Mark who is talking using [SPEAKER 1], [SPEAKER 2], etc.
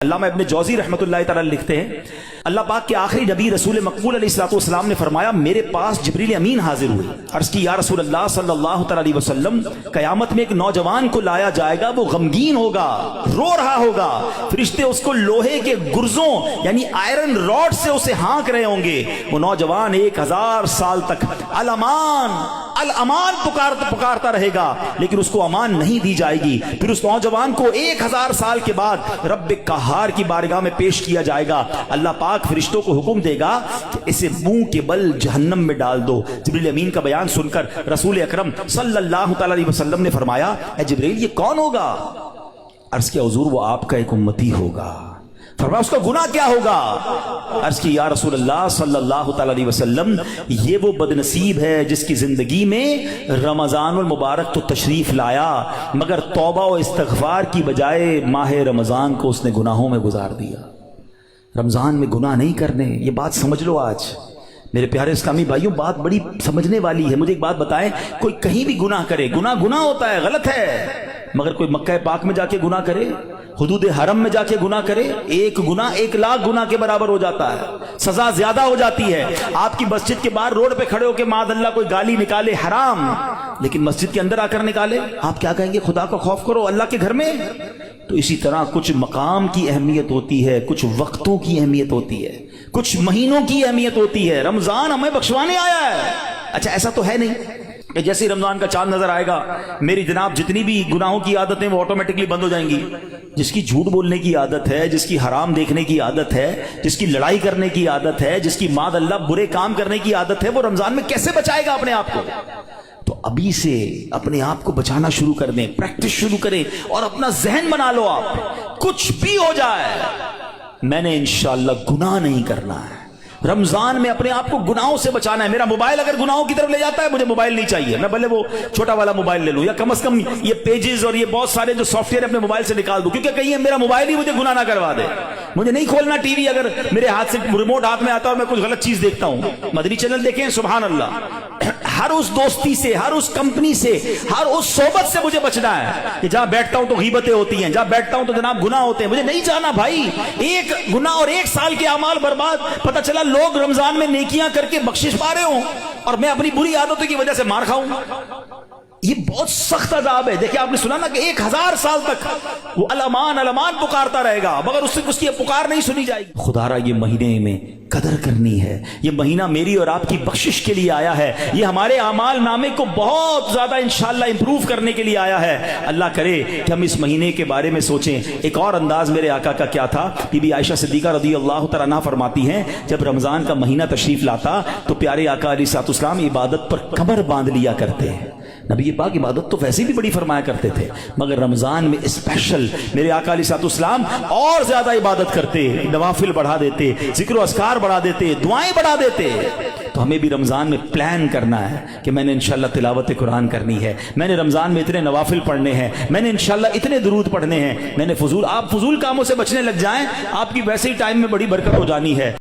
[SPEAKER 1] علامہ ابن جوزی رحمۃ اللہ تعالی لکھتے ہیں اللہ پاک کے آخری نبی رسول مقبول علیہ الصلوۃ والسلام نے فرمایا میرے پاس جبریل امین حاضر ہوئے، عرض کی یا رسول اللہ صلی اللہ تعالی علیہ وسلم قیامت میں ایک نوجوان کو لایا جائے گا، وہ غمگین ہوگا، رو رہا ہوگا، فرشتے اس کو لوہے کے گرزوں یعنی آئرن راڈ سے اسے ہانک رہے ہوں گے، وہ نوجوان 1000 سال تک الامان الامان پکارتا رہے گا لیکن اس کو امان نہیں دی جائے گی۔ پھر اس نوجوان کو 1000 سال کے بعد رب قہار کی بارگاہ میں پیش کیا جائے گا، اللہ پاک فرشتوں کو حکم دے گا کہ اسے منہ کے بل جہنم میں ڈال دو۔ جبریل امین کا بیان سن کر رسول اکرم صلی اللہ تعالی علیہ وسلم نے فرمایا اے جبریل یہ کون ہوگا؟ عرض کیا حضور وہ آپ کا ایک امتی ہوگا۔ فرمایا اس کا گناہ کیا ہوگا؟ عرض کی یا رسول اللہ صلی اللہ تعالی علیہ وسلم یہ وہ بدنصیب ہے جس کی زندگی میں رمضان المبارک تو تشریف لایا مگر توبہ و استغفار کی بجائے ماہ رمضان کو اس نے گناہوں میں گزار دیا۔ رمضان میں گناہ نہیں کرنے، یہ بات سمجھ لو۔ آج میرے پیارے اسلامی بھائیوں بات بڑی سمجھنے والی ہے۔ مجھے ایک بات بتائیں، کوئی کہیں بھی گناہ کرے، گناہ ہوتا ہے، غلط ہے، مگر کوئی مکہ پاک میں جا کے گناہ کرے، حدود حرم میں جا کے گناہ کرے، ایک گناہ 1,00,000 گناہ کے برابر ہو جاتا ہے، سزا زیادہ ہو جاتی ہے۔ آپ کی مسجد کے باہر روڈ پہ کھڑے ہو کے معاذ اللہ کوئی گالی نکالے حرام، لیکن مسجد کے اندر آ کر نکالے، آپ کیا کہیں گے؟ خدا کا خوف کرو اللہ کے گھر میں۔ تو اسی طرح کچھ مقام کی اہمیت ہوتی ہے، کچھ وقتوں کی اہمیت ہوتی ہے، کچھ مہینوں کی اہمیت ہوتی ہے۔ رمضان ہمیں بخشوانے آیا ہے۔ اچھا ایسا تو ہے نہیں کہ جیسے رمضان کا چاند نظر آئے گا میری جناب جتنی بھی گناہوں کی عادتیں وہ آٹومیٹکلی بند ہو جائیں گی۔ جس کی جھوٹ بولنے کی عادت ہے، جس کی حرام دیکھنے کی عادت ہے، جس کی لڑائی کرنے کی عادت ہے، جس کی معاذ اللہ برے کام کرنے کی عادت ہے، وہ رمضان میں کیسے بچائے گا اپنے آپ کو؟ تو ابھی سے اپنے آپ کو بچانا شروع کر دیں، پریکٹس شروع کریں اور اپنا ذہن بنا لو آپ کچھ بھی ہو جائے میں نے انشاءاللہ گناہ نہیں کرنا ہے۔ رمضان میں اپنے آپ کو گناہوں سے بچانا ہے۔ میرا موبائل اگر گناہوں کی طرف لے جاتا ہے مجھے موبائل نہیں چاہیے، میں بھلے وہ چھوٹا والا موبائل لے لوں یا کم از کم یہ پیجز اور یہ بہت سارے جو سافٹ ویئر اپنے موبائل سے نکال دوں، کیونکہ کہیں میرا موبائل ہی مجھے گناہ نہ کروا دے۔ مجھے نہیں کھولنا ٹی وی اگر میرے ہاتھ سے ریموٹ ہاتھ میں آتا ہے اور میں کچھ غلط چیز دیکھتا ہوں۔ مدنی چینل دیکھیں سبحان اللہ، ہر اس دوستی سے، ہر اس کمپنی سے، ہر اس صحبت سے مجھے بچنا ہے کہ جہاں بیٹھتا ہوں تو غیبتیں ہوتی ہیں، جہاں بیٹھتا ہوں تو جناب گناہ ہوتے ہیں، مجھے نہیں جانا بھائی۔ ایک گناہ اور 1 سال کے اعمال برباد، پتہ چلا لوگ رمضان میں نیکیاں کر کے بخشش پا رہے ہوں اور میں اپنی بری عادتوں کی وجہ سے مار کھاؤں۔ یہ بہت سخت عذاب ہے۔ دیکھیں آپ نے سنا نا کہ 1000 سال تک وہ الامان پکارتا رہے گا مگر اس کی پکار نہیں سنی جائے گی۔ خدا را یہ مہینے میں قدر کرنی ہے، یہ مہینہ میری اور آپ کی بخشش کے لیے آیا ہے، یہ ہمارے اعمال نامے کو بہت زیادہ انشاءاللہ امپروو کرنے کے لیے آیا ہے۔ اللہ کرے کہ ہم اس مہینے کے بارے میں سوچیں۔ ایک اور انداز میرے آقا کا کیا تھا، بی بی عائشہ صدیقہ رضی اللہ تعالیٰ عنہا فرماتی ہیں جب رمضان کا مہینہ تشریف لاتا تو پیارے آقا علیہ الصلوۃ والسلام عبادت پر کمر باندھ لیا کرتے ہیں۔ نبی پاک عبادت تو ویسے بھی بڑی فرمایا کرتے تھے مگر رمضان میں اسپیشل میرے آقا علیہ الصلوۃ والسلام اور زیادہ عبادت کرتے، نوافل بڑھا دیتے، ذکر و اذکار بڑھا دیتے، دعائیں بڑھا دیتے۔ تو ہمیں بھی رمضان میں پلان کرنا ہے کہ میں نے انشاءاللہ تلاوت قرآن کرنی ہے، میں نے رمضان میں اتنے نوافل پڑھنے ہیں، میں نے انشاءاللہ اتنے درود پڑھنے ہیں، میں نے آپ فضول کاموں سے بچنے لگ جائیں، آپ کی ویسے ہی ٹائم میں بڑی برکت ہو جانی ہے۔